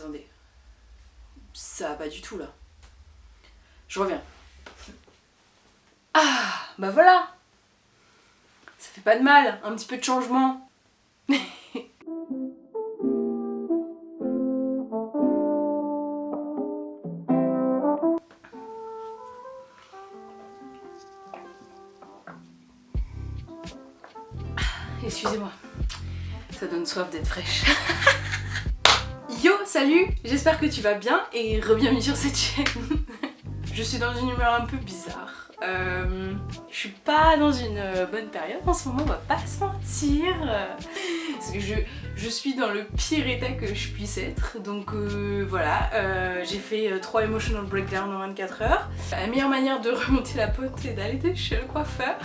Attendez. Ça va pas du tout là. Je reviens. Ah, bah voilà. Ça fait pas de mal, un petit peu de changement. Excusez-moi, ça donne soif d'être fraîche. Yo, salut, j'espère que tu vas bien et re-bienvenue sur cette chaîne. Je suis dans une humeur un peu bizarre. Je suis pas dans une bonne période en ce moment, on va pas se mentir. Parce que je suis dans le pire état que je puisse être. Donc voilà, j'ai fait 3 emotional breakdowns en 24 heures. La meilleure manière de remonter la pente, c'est d'aller chez le coiffeur.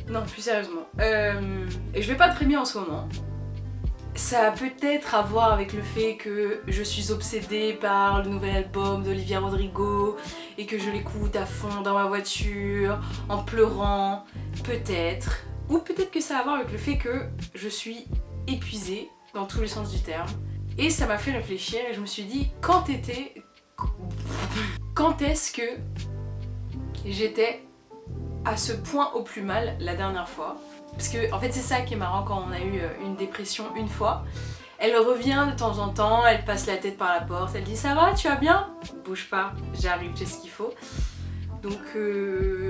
Non, plus sérieusement. Je vais pas très bien en ce moment. Ça a peut-être à voir avec le fait que je suis obsédée par le nouvel album d'Olivia Rodrigo et que je l'écoute à fond dans ma voiture, en pleurant, peut-être. Ou peut-être que ça a à voir avec le fait que je suis épuisée dans tous les sens du terme. Et ça m'a fait réfléchir et je me suis dit, quand est-ce que j'étais à ce point au plus mal la dernière fois? Parce que en fait c'est ça qui est marrant quand on a eu une dépression une fois. Elle revient de temps en temps, elle passe la tête par la porte, elle dit ça va, tu vas bien? Bouge pas, j'arrive, j'ai ce qu'il faut. Donc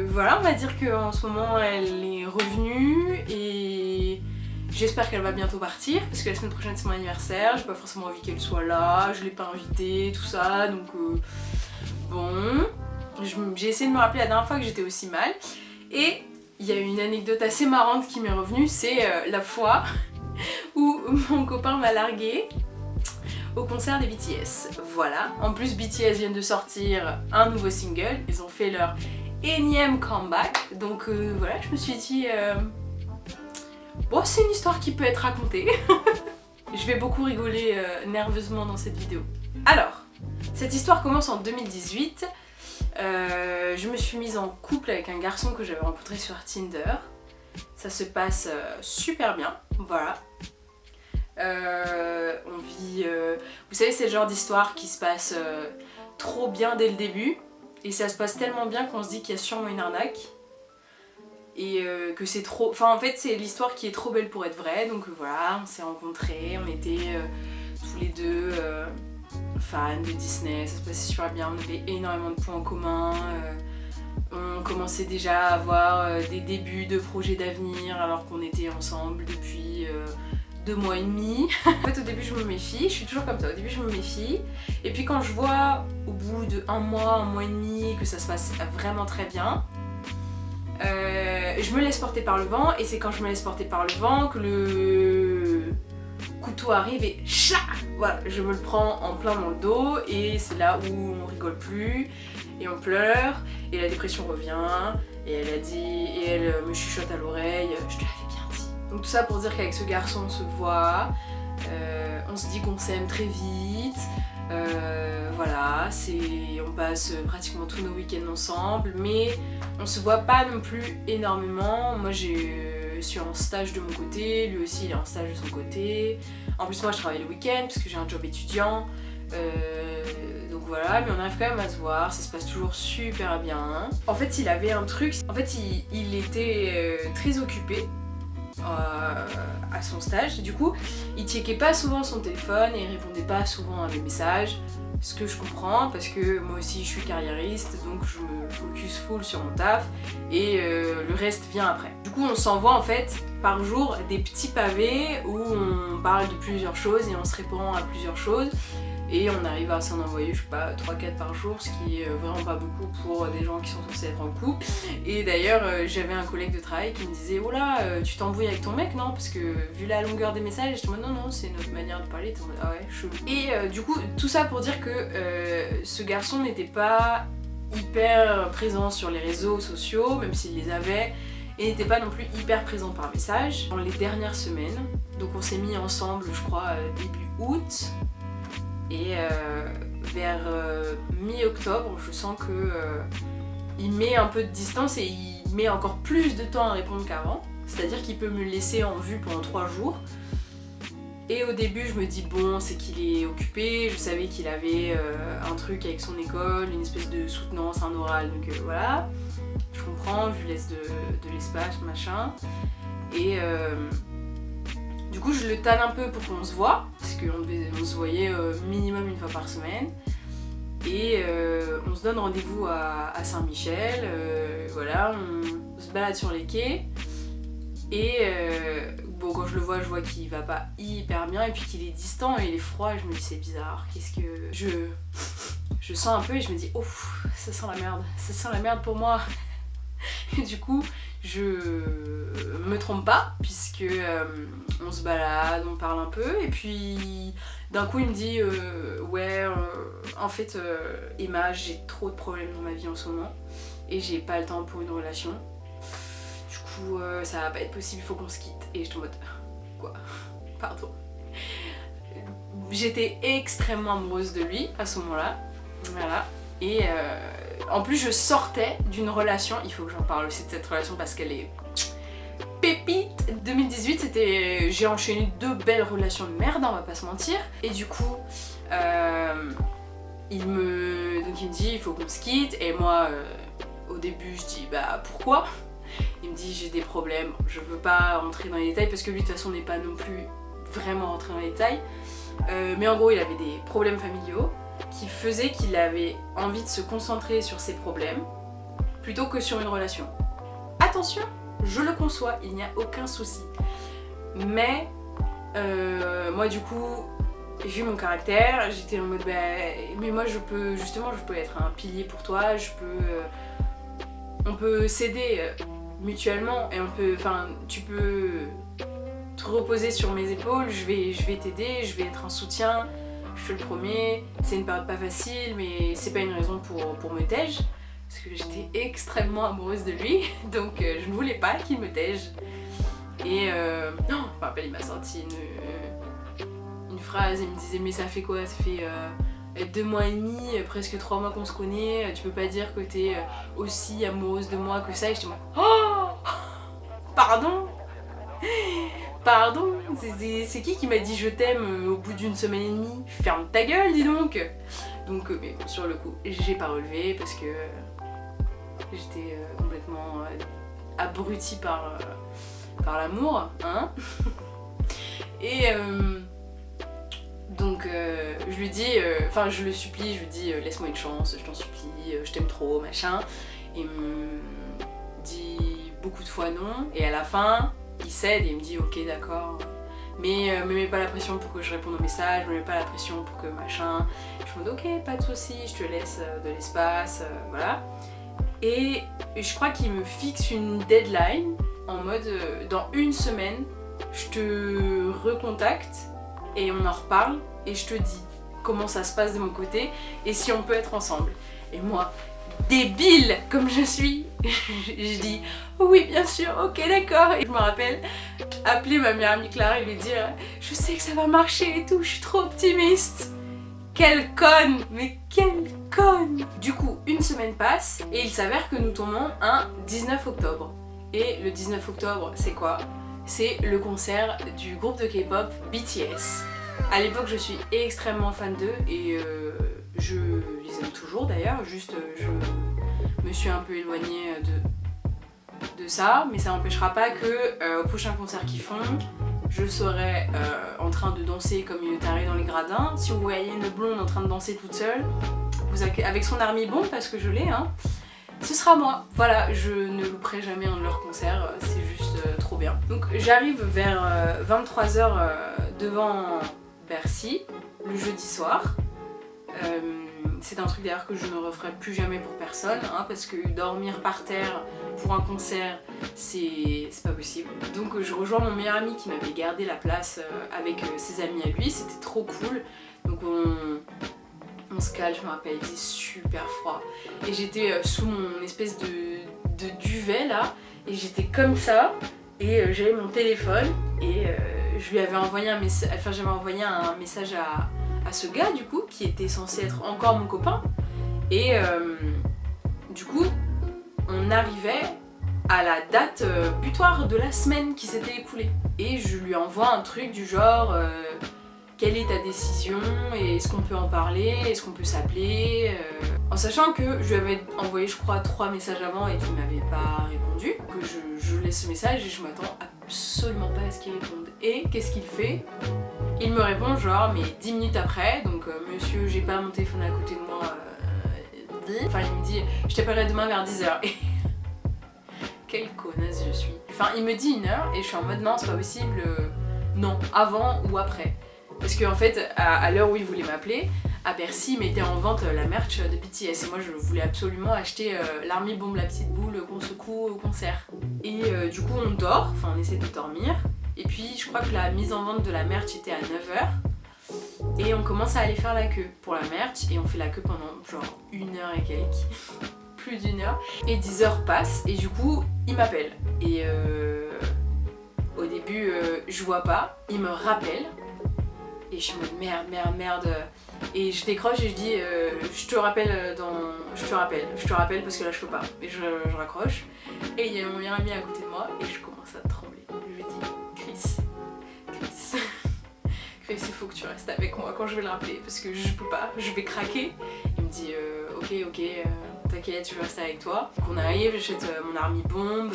voilà, on va dire qu'en ce moment elle est revenue et j'espère qu'elle va bientôt partir parce que la semaine prochaine c'est mon anniversaire, j'ai pas forcément envie qu'elle soit là, je l'ai pas invitée, tout ça, donc bon. J'ai essayé de me rappeler la dernière fois que j'étais aussi mal et il y a une anecdote assez marrante qui m'est revenue, c'est la fois où mon copain m'a larguée au concert des BTS. Voilà, en plus BTS viennent de sortir un nouveau single, ils ont fait leur énième comeback, donc voilà, je me suis dit, bon c'est une histoire qui peut être racontée. Je vais beaucoup rigoler nerveusement dans cette vidéo. Alors, cette histoire commence en 2018. Je me suis mise en couple avec un garçon que j'avais rencontré sur Tinder. Ça se passe super bien, voilà. On vit... Vous savez, c'est le genre d'histoire qui se passe trop bien dès le début. Et ça se passe tellement bien qu'on se dit qu'il y a sûrement une arnaque. Et que c'est trop... Enfin en fait c'est l'histoire qui est trop belle pour être vraie. Donc voilà, on s'est rencontrés, on était tous les deux... fans de Disney, ça se passait super bien, on avait énormément de points en commun, on commençait déjà à avoir des débuts de projets d'avenir alors qu'on était ensemble depuis 2 mois et demi. En fait au début je me méfie, je suis toujours comme ça, au début je me méfie, et puis quand je vois au bout de 1 mois et demi que ça se passe vraiment très bien, je me laisse porter par le vent, et c'est quand je me laisse porter par le vent que le couteau arrive et chat, voilà, je me le prends en plein dans le dos et c'est là où on rigole plus et on pleure et la dépression revient et elle a dit, et elle me chuchote à l'oreille, je te l'avais bien dit. Donc tout ça pour dire qu'avec ce garçon on se voit, on se dit qu'on s'aime très vite, voilà, on passe pratiquement tous nos week-ends ensemble, mais on se voit pas non plus énormément. Moi je suis en stage de mon côté, lui aussi il est en stage de son côté. En plus moi je travaille le week-end parce que j'ai un job étudiant. Donc voilà, mais on arrive quand même à se voir, ça se passe toujours super bien. En fait il avait un truc, en fait il était très occupé à son stage. Du coup il checkait pas souvent son téléphone et il répondait pas souvent à mes messages. Ce que je comprends parce que moi aussi je suis carriériste, donc je me focus full sur mon taf et le reste vient après. Du coup on s'envoie en fait par jour des petits pavés où on parle de plusieurs choses et on se répond à plusieurs choses et on arrive à s'en envoyer, je sais pas, 3-4 par jour, ce qui est vraiment pas beaucoup pour des gens qui sont censés être en couple. Et d'ailleurs j'avais un collègue de travail qui me disait oh là tu t'embrouilles avec ton mec non, parce que vu la longueur des messages, j'étais en mode non c'est notre manière de parler, t'es en mode ah ouais chelou. Et du coup tout ça pour dire que ce garçon n'était pas hyper présent sur les réseaux sociaux, même s'il les avait, et n'était pas non plus hyper présent par message dans les dernières semaines. Donc on s'est mis ensemble je crois début août. Et vers mi-octobre, je sens que il met un peu de distance et il met encore plus de temps à répondre qu'avant. C'est-à-dire qu'il peut me laisser en vue pendant 3 jours. Et au début je me dis bon c'est qu'il est occupé, je savais qu'il avait un truc avec son école, une espèce de soutenance, un oral, donc voilà. Je comprends, je lui laisse de l'espace, machin. Et du coup je le tanne un peu pour qu'on se voit, parce qu'on se voyait minimum une fois par semaine. Et on se donne rendez-vous à Saint-Michel, voilà, on se balade sur les quais. Et bon, quand je le vois, je vois qu'il va pas hyper bien et puis qu'il est distant et il est froid et je me dis c'est bizarre, qu'est-ce que... Je sens un peu et je me dis oh, ça sent la merde pour moi. Et du coup, je me trompe pas puisque on se balade, on parle un peu et puis d'un coup il me dit ouais, en fait Emma, j'ai trop de problèmes dans ma vie en ce moment et j'ai pas le temps pour une relation. Du coup, ça va pas être possible, il faut qu'on se quitte. Et je suis en mode quoi? Pardon. J'étais extrêmement amoureuse de lui à ce moment-là. Voilà. Et en plus, je sortais d'une relation. Il faut que j'en parle aussi de cette relation parce qu'elle est pépite. 2018, c'était. J'ai enchaîné 2 belles relations de merde, on va pas se mentir. Et du coup, il me dit il faut qu'on se quitte. Et moi, au début, je dis bah pourquoi? Il me dit j'ai des problèmes, je veux pas rentrer dans les détails parce que lui de toute façon n'est pas non plus vraiment rentré dans les détails. Mais en gros il avait des problèmes familiaux qui faisaient qu'il avait envie de se concentrer sur ses problèmes plutôt que sur une relation. Attention, je le conçois, il n'y a aucun souci. Mais moi du coup, vu mon caractère, j'étais en mode bah, mais moi je peux être un pilier pour toi, on peut s'aider mutuellement et tu peux te reposer sur mes épaules, je vais t'aider, je vais être un soutien, je fais le premier, c'est une période pas facile mais c'est pas une raison pour me tège parce que j'étais extrêmement amoureuse de lui donc je ne voulais pas qu'il me tège et je me rappelle il m'a sorti une phrase, il me disait mais ça fait quoi, ça fait 2 mois et demi, presque 3 mois qu'on se connaît, tu peux pas dire que t'es aussi amoureuse de moi que ça. Et j'étais moi, oh pardon, c'est qui m'a dit je t'aime au bout d'1 semaine et demie? Ferme ta gueule, dis donc. Donc mais bon, sur le coup, j'ai pas relevé parce que j'étais complètement abrutie par l'amour, hein. Et donc je lui dis, je le supplie, je lui dis laisse-moi une chance, je t'en supplie, je t'aime trop, machin. Et il me dit beaucoup de fois non, et à la fin, il cède et il me dit ok d'accord, mais me mets pas la pression pour que je réponde aux messages, me mets pas la pression pour que machin. Je me dis ok, pas de soucis, je te laisse de l'espace, voilà. Et je crois qu'il me fixe une deadline en mode dans 1 semaine, je te recontacte et on en reparle et je te dis comment ça se passe de mon côté et si on peut être ensemble. Et moi, débile comme je suis, je dis oui bien sûr, ok d'accord. Et je me rappelle appeler ma meilleure amie Clara et lui dire je sais que ça va marcher et tout, je suis trop optimiste. Quelle conne, mais quelle conne. Du coup, 1 semaine passe et il s'avère que nous tombons un 19 octobre. Et le 19 octobre, c'est quoi? C'est le concert du groupe de K-pop BTS. À l'époque, je suis extrêmement fan d'eux et je les aime toujours d'ailleurs, juste je me suis un peu éloignée de ça, mais ça n'empêchera pas que au prochain concert qu'ils font, je serai en train de danser comme une tarée dans les gradins. Si vous voyez une blonde en train de danser toute seule, avec son army bomb, parce que je l'ai, hein, ce sera moi. Voilà, je ne louperai jamais un de leurs concerts, c'est juste trop bien. Donc j'arrive vers 23h devant Bercy, le jeudi soir. C'est un truc d'ailleurs que je ne referai plus jamais pour personne, hein, parce que dormir par terre pour un concert, c'est pas possible. Donc je rejoins mon meilleur ami qui m'avait gardé la place avec ses amis à lui, c'était trop cool. Donc on se cale, je me rappelle, il faisait super froid. Et j'étais sous mon espèce de duvet là, et j'étais comme ça, et j'avais mon téléphone, et je lui avais envoyé un message, j'avais envoyé un message à ce gars du coup, qui était censé être encore mon copain. Et du coup, on arrivait à la date butoir de la semaine qui s'était écoulée. Et je lui envoie un truc du genre quelle est ta décision et est-ce qu'on peut en parler, est-ce qu'on peut s'appeler en sachant que je lui avais envoyé je crois 3 messages avant et qu'il m'avait pas répondu, que je laisse ce message et je m'attends absolument pas à ce qu'il réponde. Et qu'est-ce qu'il fait? Il me répond genre mais 10 minutes après, donc monsieur j'ai pas mon téléphone à côté de moi, enfin il me dit je t'appellerai demain vers 10h. Et quelle connasse je suis. Enfin il me dit 1h et je suis en mode non c'est pas possible, non, avant ou après. Parce qu'en fait à l'heure où il voulait m'appeler, à Bercy, il mettait en vente la merch de BTS et moi je voulais absolument acheter l'Army Bombe la petite boule qu'on secoue au concert. Et du coup on dort, enfin on essaie de dormir, et puis je crois que la mise en vente de la merch était à 9h et on commence à aller faire la queue pour la merch et on fait la queue pendant genre 1h et quelques, plus d'1h, et 10h passent et du coup il m'appelle et au début je vois pas, il me rappelle et je suis en mode merde. Et je décroche et je dis je te rappelle parce que là je peux pas. Et je raccroche. Et il y a mon meilleur ami à côté de moi et je commence à trembler. Je lui dis Chris, il faut que tu restes avec moi quand je vais le rappeler parce que je peux pas, je vais craquer. Il me dit ok, t'inquiète, je vais rester avec toi. Donc on arrive, j'achète mon Army Bombe.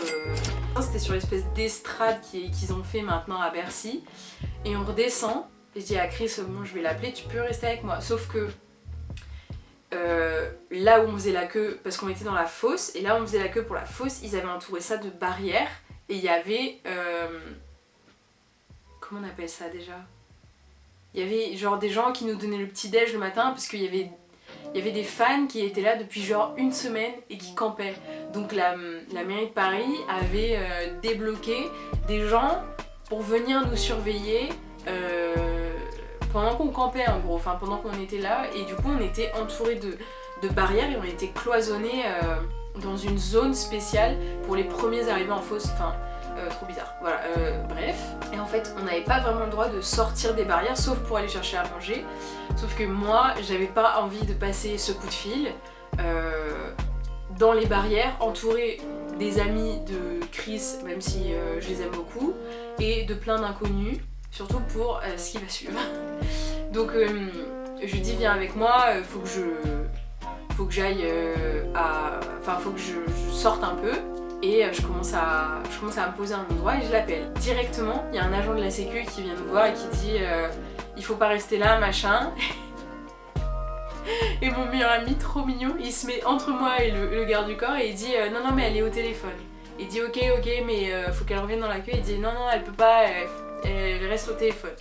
C'était sur l'espèce d'estrade qu'ils ont fait maintenant à Bercy. Et on redescend. Et je dis à Chris, bon je vais l'appeler, tu peux rester avec moi. Sauf que là où on faisait la queue, parce qu'on était dans la fosse, et là où on faisait la queue pour la fosse, ils avaient entouré ça de barrières. Et il y avait... comment on appelle ça déjà? Il y avait genre des gens qui nous donnaient le petit déj le matin, parce qu'il y avait des fans qui étaient là depuis genre 1 semaine et qui campaient. Donc la mairie de Paris avait débloqué des gens pour venir nous surveiller pendant qu'on campait en gros, enfin pendant qu'on était là, et du coup on était entourés de barrières et on était cloisonnés dans une zone spéciale pour les premiers arrivés en fosse, enfin trop bizarre, voilà, bref. Et en fait on n'avait pas vraiment le droit de sortir des barrières sauf pour aller chercher à manger, sauf que moi j'avais pas envie de passer ce coup de fil dans les barrières, entourée des amis de Chris, même si je les aime beaucoup, et de plein d'inconnus, surtout pour ce qui va suivre. Donc je lui dis viens avec moi, faut que j'aille enfin faut que je sorte un peu, et je commence à me poser à un endroit et je l'appelle. Directement, il y a un agent de la sécu qui vient nous voir et qui dit il faut pas rester là, machin. Et mon meilleur ami, trop mignon, il se met entre moi et le garde du corps et il dit non mais elle est au téléphone. Il dit ok mais faut qu'elle revienne dans la queue. Il dit non elle peut pas, elle reste au téléphone.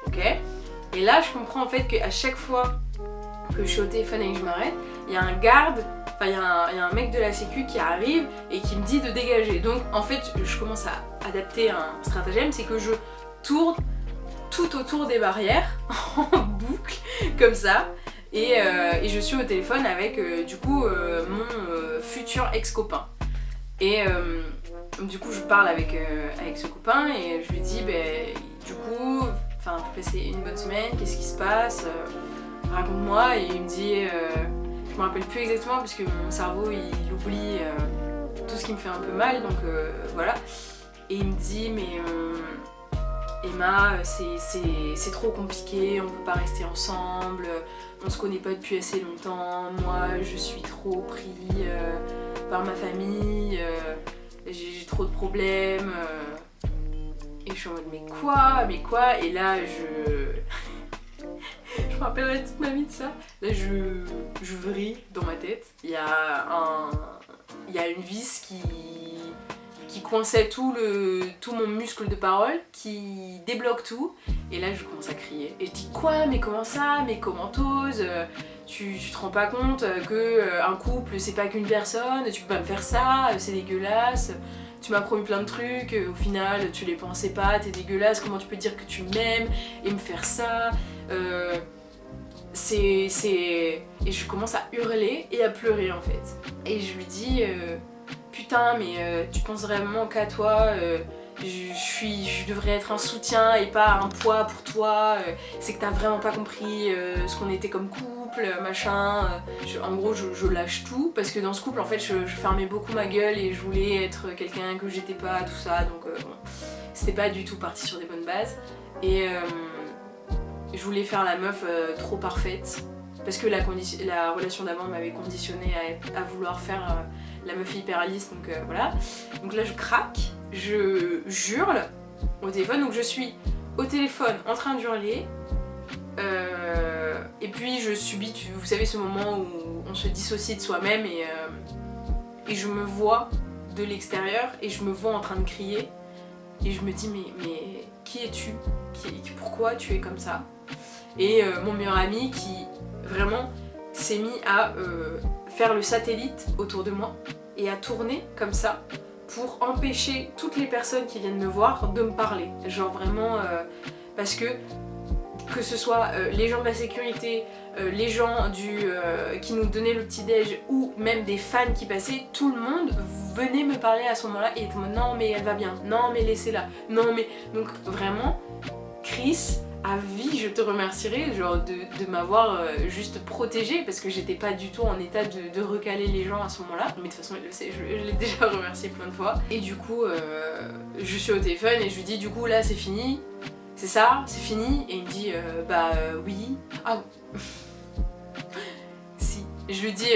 Ok. Et là je comprends en fait qu'à chaque fois que je suis au téléphone et que je m'arrête, il y a un garde, enfin il y a un mec de la sécu qui arrive et qui me dit de dégager. Donc en fait je commence à adapter un stratagème, c'est que je tourne tout autour des barrières en boucle comme ça. Et je suis au téléphone avec du coup mon futur ex-copain. Et du coup je parle avec ce copain et je lui dis du coup, enfin t'as passé une bonne semaine, qu'est-ce qui se passe, raconte-moi. Et il me dit, je me rappelle plus exactement parce que mon cerveau il oublie tout ce qui me fait un peu mal, donc voilà. Et il me dit mais Emma, c'est trop compliqué, on peut pas rester ensemble, on se connaît pas depuis assez longtemps, moi je suis trop pris par ma famille, j'ai trop de problèmes. Et je suis en mode mais quoi? Et là je me rappellerai toute ma vie de ça. Là je vrille dans ma tête. Il y a une vis qui coinçait tout mon muscle de parole, qui débloque tout, et là je commence à crier. Et je dis quoi? Mais comment ça? Mais comment t'oses? Tu te rends pas compte que un couple c'est pas qu'une personne, tu peux pas me faire ça, c'est dégueulasse, tu m'as promis plein de trucs, au final tu les pensais pas, t'es dégueulasse, comment tu peux dire que tu m'aimes et me faire ça? Et je commence à hurler et à pleurer en fait. Et je lui dis putain mais tu penses vraiment qu'à toi, je devrais être un soutien et pas un poids pour toi, c'est que t'as vraiment pas compris ce qu'on était comme couple, machin. En gros je lâche tout parce que dans ce couple en fait je fermais beaucoup ma gueule et je voulais être quelqu'un que j'étais pas, tout ça, donc bon, c'était pas du tout parti sur des bonnes bases. Et je voulais faire la meuf trop parfaite parce que la relation d'avant m'avait conditionnée à vouloir faire la meuf hyper réaliste, donc voilà. Donc là je craque, je hurle au téléphone, donc je suis au téléphone en train d'hurler et puis je subis, vous savez, ce moment où on se dissocie de soi-même et je me vois de l'extérieur et je me vois en train de crier et je me dis mais qui es-tu ? Pourquoi tu es comme ça ? Et mon meilleur ami qui vraiment s'est mis à faire le satellite autour de moi et à tourner comme ça pour empêcher toutes les personnes qui viennent me voir de me parler. Genre vraiment parce que ce soit les gens de la sécurité, les gens qui nous donnaient le petit déj ou même des fans qui passaient, tout le monde venait me parler à ce moment-là et était en mode non mais elle va bien, non mais laissez-la, non mais... Donc vraiment, Chris, à vie je te remercierai genre de m'avoir juste protégée parce que j'étais pas du tout en état de recaler les gens à ce moment-là. Mais de toute façon il le sait, je l'ai déjà remercié plein de fois. Et du coup je suis au téléphone et je lui dis du coup là c'est fini. C'est ça, c'est fini. Et il me dit oui. Ah si. Je lui dis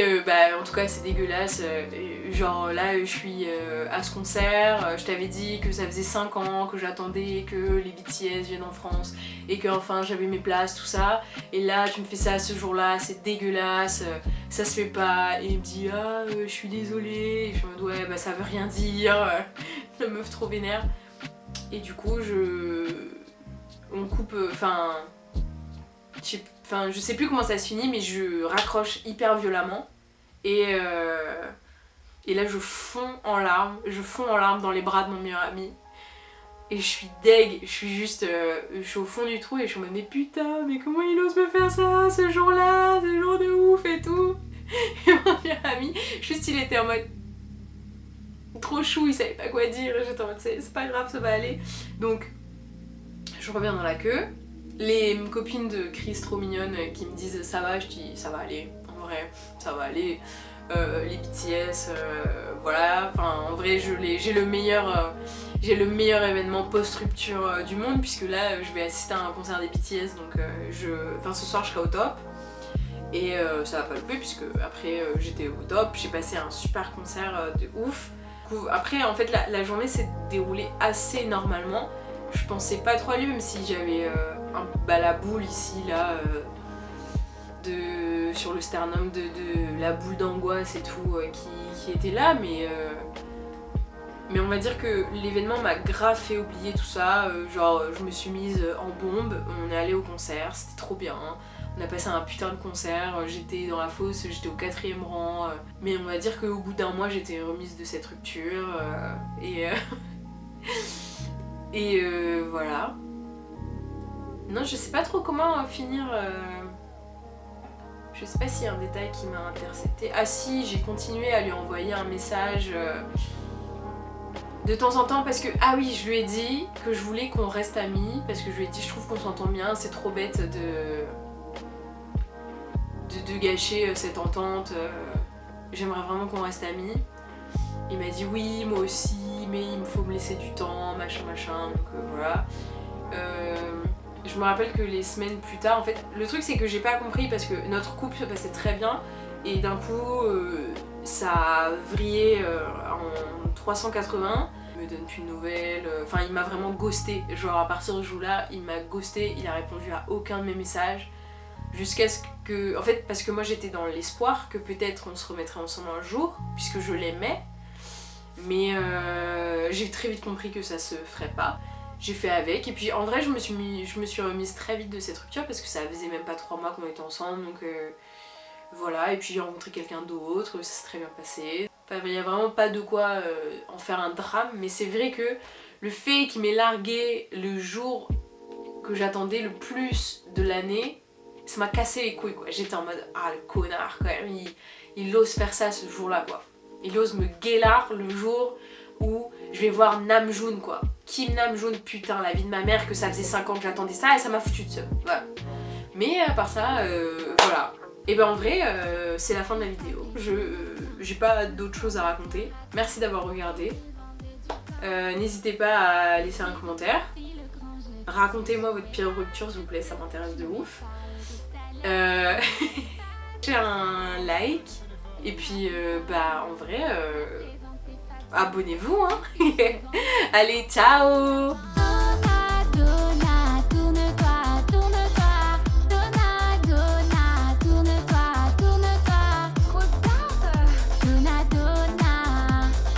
en tout cas c'est dégueulasse. Genre là je suis à ce concert. Je t'avais dit que ça faisait 5 ans que j'attendais que les BTS viennent en France et que enfin j'avais mes places, tout ça. Et là tu me fais ça ce jour-là, c'est dégueulasse. Ça se fait pas. Et il me dit ah je suis désolée. Et je me dis ouais bah ça veut rien dire. La meuf trop vénère. Et du coup on coupe, je sais plus comment ça se finit mais je raccroche hyper violemment et là je fonds en larmes dans les bras de mon meilleur ami et je suis deg, je suis au fond du trou et je me dis mais putain mais comment il ose me faire ça ce jour-là, ce jour de ouf et tout. Et mon meilleur ami juste il était en mode trop chou, il savait pas quoi dire, j'étais en mode c'est pas grave, ça va aller. Donc je reviens dans la queue, les copines de Chris trop mignonnes qui me disent ça va, je dis ça va aller, en vrai ça va aller, les BTS, voilà, enfin en vrai j'ai le meilleur événement post-rupture du monde puisque là je vais assister à un concert des BTS donc ce soir je serai au top et ça va pas louper puisque après j'étais au top, j'ai passé un super concert de ouf. Après en fait la journée s'est déroulée assez normalement. Je pensais pas trop à lui même si j'avais la boule ici là sur le sternum de la boule d'angoisse et tout qui était là mais on va dire que l'événement m'a grave fait oublier tout ça, genre je me suis mise en bombe, on est allé au concert, c'était trop bien, hein. On a passé un putain de concert, j'étais dans la fosse, j'étais au 4e rang, mais on va dire qu'au bout d'un mois j'étais remise de cette rupture et voilà. Non, je sais pas trop comment finir. Je sais pas s'il y a un détail qui m'a intercepté. Ah si, j'ai continué à lui envoyer un message de temps en temps parce que... Ah oui, je lui ai dit que je voulais qu'on reste amis parce que je lui ai dit je trouve qu'on s'entend bien, c'est trop bête de gâcher cette entente. J'aimerais vraiment qu'on reste amis. Il m'a dit oui, moi aussi, mais il me faut me laisser du temps, machin, donc voilà. Je me rappelle que les semaines plus tard, en fait, le truc c'est que j'ai pas compris parce que notre couple se passait très bien et d'un coup ça a vrillé en 380. Il me donne plus de nouvelles, enfin il m'a vraiment ghosté, genre à partir de ce jour-là, il m'a ghosté, il a répondu à aucun de mes messages. Jusqu'à ce que... En fait, parce que moi j'étais dans l'espoir que peut-être on se remettrait ensemble un jour, puisque je l'aimais. Mais j'ai très vite compris que ça se ferait pas. J'ai fait avec, et puis en vrai je me suis remise très vite de cette rupture parce que ça faisait même pas 3 mois qu'on était ensemble, donc voilà. Et puis j'ai rencontré quelqu'un d'autre, ça s'est très bien passé. Enfin, il n'y a vraiment pas de quoi en faire un drame, mais c'est vrai que le fait qu'il m'ait largué le jour que j'attendais le plus de l'année, ça m'a cassé les couilles quoi. J'étais en mode ah le connard quand même, il ose faire ça ce jour là quoi. Il ose me guélard le jour où je vais voir Namjoon quoi. Kim Namjoon, putain, la vie de ma mère, que ça faisait 5 ans que j'attendais ça et ça m'a foutu de seum. Voilà. Mais à part ça, voilà. Et ben en vrai, c'est la fin de la vidéo. J'ai pas d'autre chose à raconter. Merci d'avoir regardé. N'hésitez pas à laisser un commentaire. Racontez-moi votre pire rupture s'il vous plaît, ça m'intéresse de ouf. J'ai un like. Et puis bah en vrai, abonnez-vous hein. Allez, ciao.